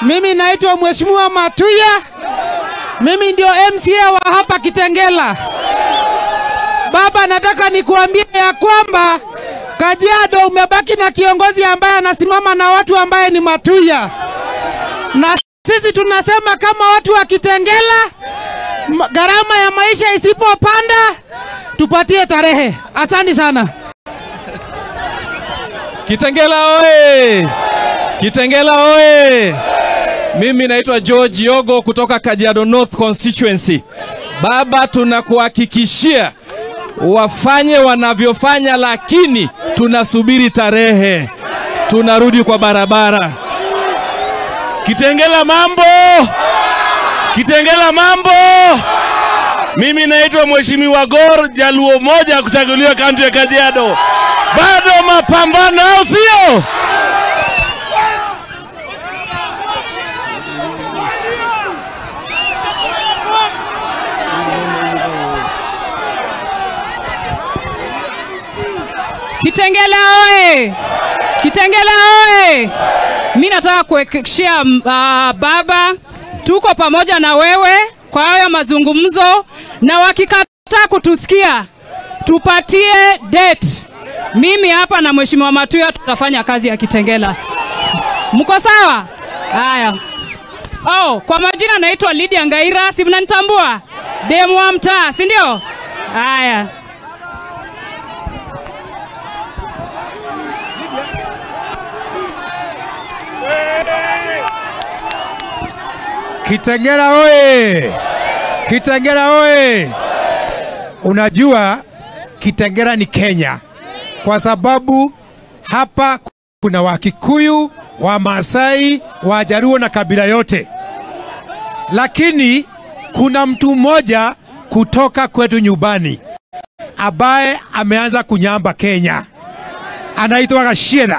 Mimi naitwa Mheshimiwa Matuya. Mimi ndio MCA wa hapa Kitengela. Baba, nataka nikuambie ya kwamba Kajiado umebaki na kiongozi ambaye anasimama na watu ambaye ni Matuya. Na sisi tunasema kama watu wa Kitengela, gharama ya maisha isipopanda, tupatie tarehe. Asante sana. Kitengela oye! Kitengela oye! Mimi naitwa George Yogo kutoka Kajiado North Constituency. Baba, tunakuhakikishia wafanye wanavyofanya, lakini tunasubiri tarehe. Tunarudi kwa barabara. Kitengela mambo! Kitengela mambo! Mimi naitwa Mheshimiwa Gor, Jaluo moja kuchaguliwa kaunti ya Kajiado. Bado mapambano, au sio? Kitengela oye! Kitengela oye! Mimi nataka kuhakikishia baba, tuko pamoja na wewe kwa haya mazungumzo, na wakikataa kutusikia tupatie date. Mimi hapa na Mheshimiwa Matuya tutafanya kazi ya Kitengela. Mko sawa? Haya. Kwa majina naitwa Lydia Ngaira, si mnanitambua? Demu wa mtaa, si ndio? Haya. Kitengela oye! Kitengela oye! Unajua Kitengela ni Kenya kwa sababu hapa kuna Wakikuyu, Wamasai, Wajaruo na kabila yote. Lakini kuna mtu mmoja kutoka kwetu nyumbani ambaye ameanza kunyamba Kenya. Anaitwa KAJIADO.